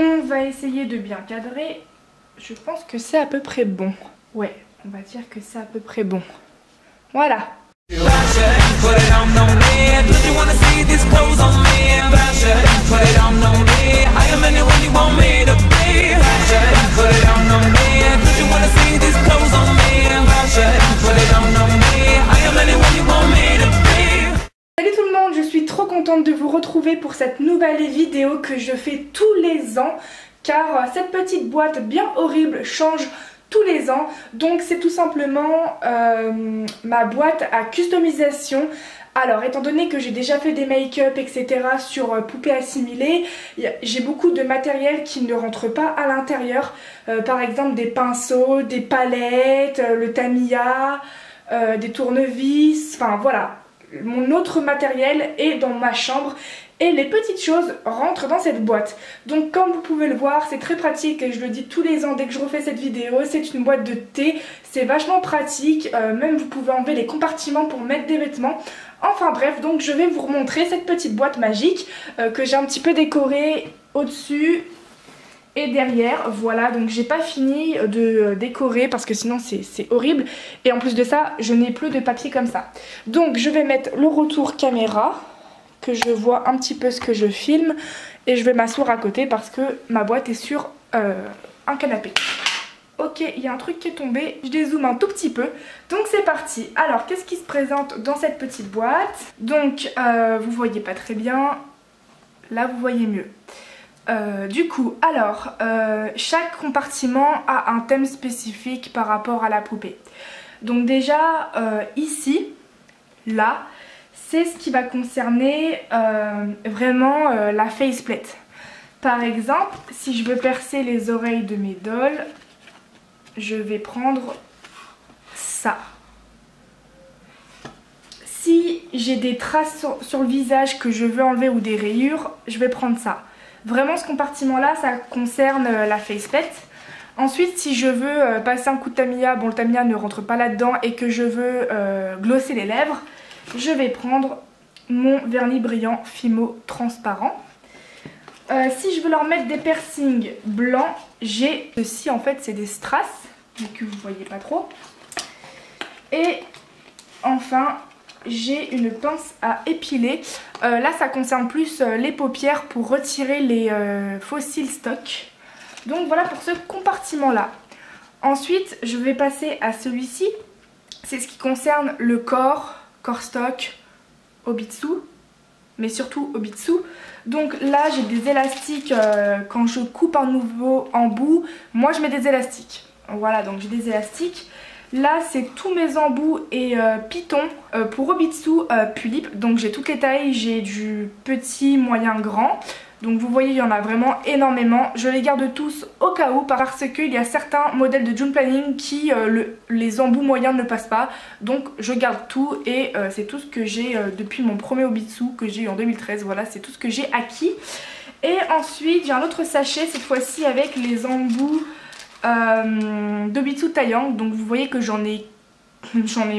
On va essayer de bien cadrer. Je pense que c'est à peu près bon. Ouais, on va dire que c'est à peu près bon. Voilà. Salut tout le monde, je suis trop contente de vous retrouver pour cette nouvelle vidéo que je fais tous les ans, car cette petite boîte bien horrible change tous les ans. Donc c'est tout simplement ma boîte à customisation. Alors étant donné que j'ai déjà fait des make-up etc sur poupées assimilées, j'ai beaucoup de matériel qui ne rentre pas à l'intérieur, par exemple des pinceaux, des palettes, le Tamiya, des tournevis, enfin voilà. Mon autre matériel est dans ma chambre et les petites choses rentrent dans cette boîte. Donc comme vous pouvez le voir, c'est très pratique et je le dis tous les ans dès que je refais cette vidéo, c'est une boîte de thé, c'est vachement pratique, même vous pouvez enlever les compartiments pour mettre des vêtements. Enfin bref, donc je vais vous remontrer cette petite boîte magique que j'ai un petit peu décorée au-dessus et derrière. Voilà, donc j'ai pas fini de décorer parce que sinon c'est horrible. Et en plus de ça, je n'ai plus de papier comme ça. Donc je vais mettre le retour caméra, que je vois un petit peu ce que je filme. Et je vais m'asseoir à côté parce que ma boîte est sur un canapé. Ok, il y a un truc qui est tombé, je dézoome un tout petit peu. Donc c'est parti. Alors qu'est-ce qui se présente dans cette petite boîte? Donc vous voyez pas très bien, là vous voyez mieux. Du coup, alors, chaque compartiment a un thème spécifique par rapport à la poupée. Donc déjà, ici, là, c'est ce qui va concerner vraiment la faceplate. Par exemple, si je veux percer les oreilles de mes dolls, je vais prendre ça. Si j'ai des traces sur le visage que je veux enlever ou des rayures, je vais prendre ça. Vraiment ce compartiment là ça concerne la faceplate. Ensuite si je veux passer un coup de Tamiya, bon le Tamiya ne rentre pas là dedans, et que je veux glosser les lèvres, je vais prendre mon vernis brillant Fimo transparent. Si je veux leur mettre des piercings blancs, j'ai ceci, en fait c'est des strass, mais que vous voyez pas trop. Et enfin j'ai une pince à épiler. Là ça concerne plus les paupières pour retirer les fossiles stock. Donc voilà pour ce compartiment là. Ensuite je vais passer à celui-ci. C'est ce qui concerne le corps stock, Obitsu, mais surtout Obitsu. Donc là j'ai des élastiques, quand je coupe un nouveau embout, moi je mets des élastiques. Voilà, donc j'ai des élastiques. Là c'est tous mes embouts et pitons pour Obitsu Pulip. Donc j'ai toutes les tailles, j'ai du petit, moyen, grand. Donc vous voyez il y en a vraiment énormément. Je les garde tous au cas où parce qu'il y a certains modèles de June Planning qui les embouts moyens ne passent pas. Donc je garde tout et c'est tout ce que j'ai depuis mon premier Obitsu que j'ai eu en 2013. Voilà, c'est tout ce que j'ai acquis. Et ensuite j'ai un autre sachet cette fois-ci avec les embouts d'Obitsu Taeyang. Donc vous voyez que j'en ai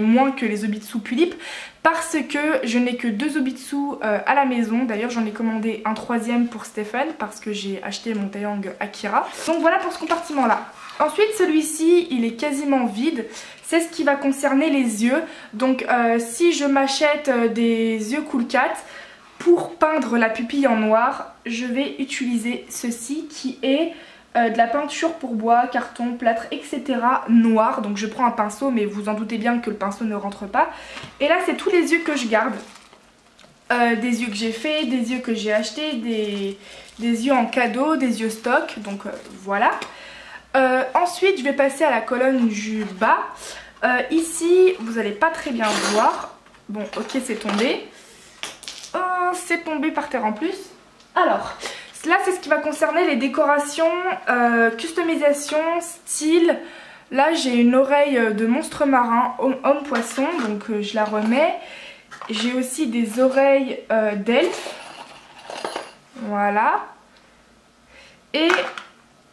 moins que les Obitsu Pulip parce que je n'ai que 2 Obitsu à la maison. D'ailleurs j'en ai commandé un troisième pour Stéphane parce que j'ai acheté mon Taeyang Akira. Donc voilà pour ce compartiment là. Ensuite celui-ci il est quasiment vide. C'est ce qui va concerner les yeux. Donc si je m'achète des yeux Cool Cat, pour peindre la pupille en noir, je vais utiliser ceci qui est de la peinture pour bois, carton, plâtre, etc. noir. Donc je prends un pinceau, mais vous en doutez bien que le pinceau ne rentre pas. Et là c'est tous les yeux que je garde. Des yeux que j'ai fait, des yeux que j'ai achetés, des yeux en cadeau, des yeux stock. Donc voilà. Ensuite je vais passer à la colonne du bas. Ici vous n'allez pas très bien voir. Bon ok c'est tombé. C'est tombé par terre en plus. Alors là c'est ce qui va concerner les décorations, customisation, style. Là j'ai une oreille de monstre marin, homme poisson, donc je la remets. J'ai aussi des oreilles d'elfe. Voilà. Et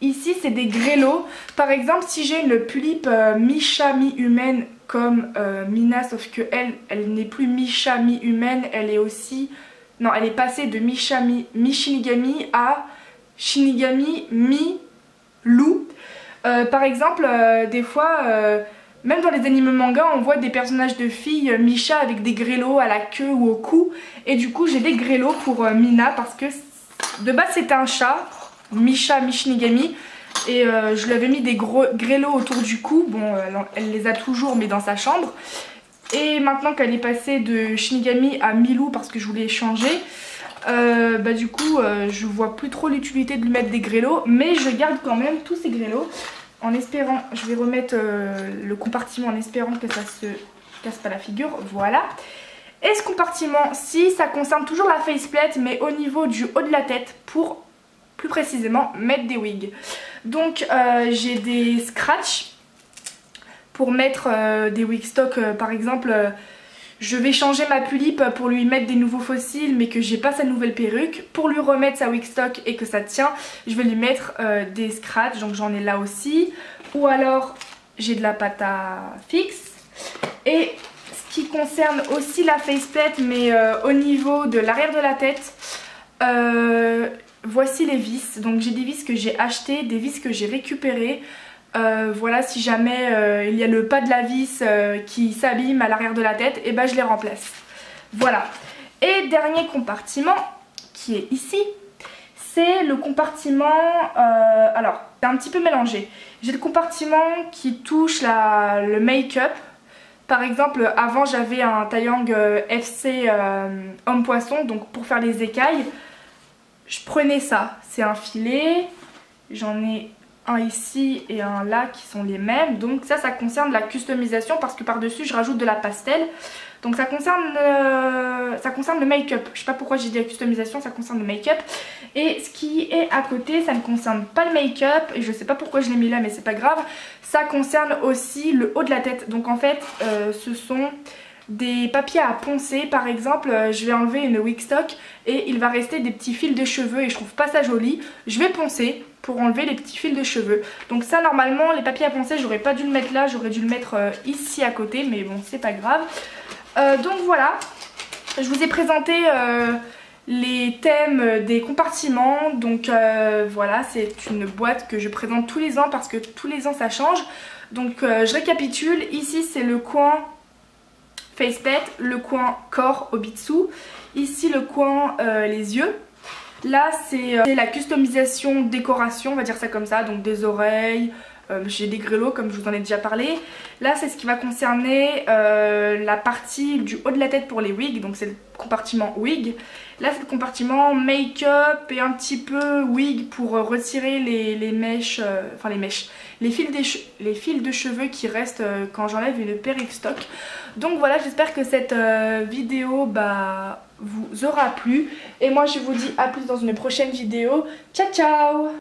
ici c'est des grêlots. Par exemple si j'ai une Pulip mi-chat mi-humaine comme Mina, sauf que elle n'est plus mi-chat mi-humaine, elle est aussi... Non, elle est passée de mi-chat mi-shinigami à Shinigami Mi-Lou. Par exemple, des fois, même dans les animés manga, on voit des personnages de filles Misha avec des grelots à la queue ou au cou. Et du coup, j'ai des grelots pour Mina parce que de base c'était un chat, Misha Mi-Shinigami. Et je lui avais mis des gros grelots autour du cou. Bon, elle les a toujours, mais dans sa chambre. Et maintenant qu'elle est passée de Shinigami à Milou parce que je voulais changer, du coup je vois plus trop l'utilité de lui mettre des grelots, mais je garde quand même tous ces grelots en espérant, je vais remettre le compartiment en espérant que ça se casse pas la figure, voilà. Et ce compartiment-ci, ça concerne toujours la faceplate, mais au niveau du haut de la tête pour plus précisément mettre des wigs. Donc j'ai des scratchs pour mettre des wig stock, par exemple je vais changer ma Pulippe pour lui mettre des nouveaux fossiles mais que j'ai pas sa nouvelle perruque. Pour lui remettre sa wig stock et que ça tient, je vais lui mettre des scratchs, donc j'en ai là aussi. Ou alors j'ai de la pâte à fixe. Et ce qui concerne aussi la faceplate, mais au niveau de l'arrière de la tête, voici les vis. Donc j'ai des vis que j'ai achetées, des vis que j'ai récupérées. Voilà, si jamais il y a le pas de la vis qui s'abîme à l'arrière de la tête, et ben je les remplace. Voilà. Et dernier compartiment qui est ici, c'est le compartiment, alors c'est un petit peu mélangé. J'ai le compartiment qui touche le make-up. Par exemple, avant j'avais un Taeyang FC homme poisson, donc pour faire les écailles, je prenais ça. C'est un filet, j'en ai un ici et un là qui sont les mêmes. Donc ça concerne la customisation parce que par dessus je rajoute de la pastel. Donc ça concerne le make-up. Je sais pas pourquoi j'ai dit la customisation, ça concerne le make-up. Et ce qui est à côté, ça ne concerne pas le make-up. Et je sais pas pourquoi je l'ai mis là, mais c'est pas grave. Ça concerne aussi le haut de la tête. Donc en fait ce sont des papiers à poncer. Par exemple, je vais enlever une wig stock et il va rester des petits fils de cheveux et je trouve pas ça joli. Je vais poncer pour enlever les petits fils de cheveux. Donc ça, normalement, les papiers à poncer, j'aurais pas dû le mettre là, j'aurais dû le mettre ici à côté, mais bon, c'est pas grave. Donc voilà, je vous ai présenté les thèmes des compartiments. Donc voilà, c'est une boîte que je présente tous les ans parce que tous les ans ça change. Donc je récapitule, ici c'est le coin faceplate, le coin corps Obitsu, ici le coin les yeux. Là c'est la customisation décoration, on va dire ça comme ça, donc des oreilles, j'ai des grelots comme je vous en ai déjà parlé. Là c'est ce qui va concerner la partie du haut de la tête pour les wigs, donc c'est le compartiment wig. Là c'est le compartiment make-up et un petit peu wig pour retirer les mèches, les fils de cheveux qui restent quand j'enlève une perruque stock. Donc voilà, j'espère que cette vidéo vous aura plu. Et moi je vous dis à plus dans une prochaine vidéo. Ciao ciao!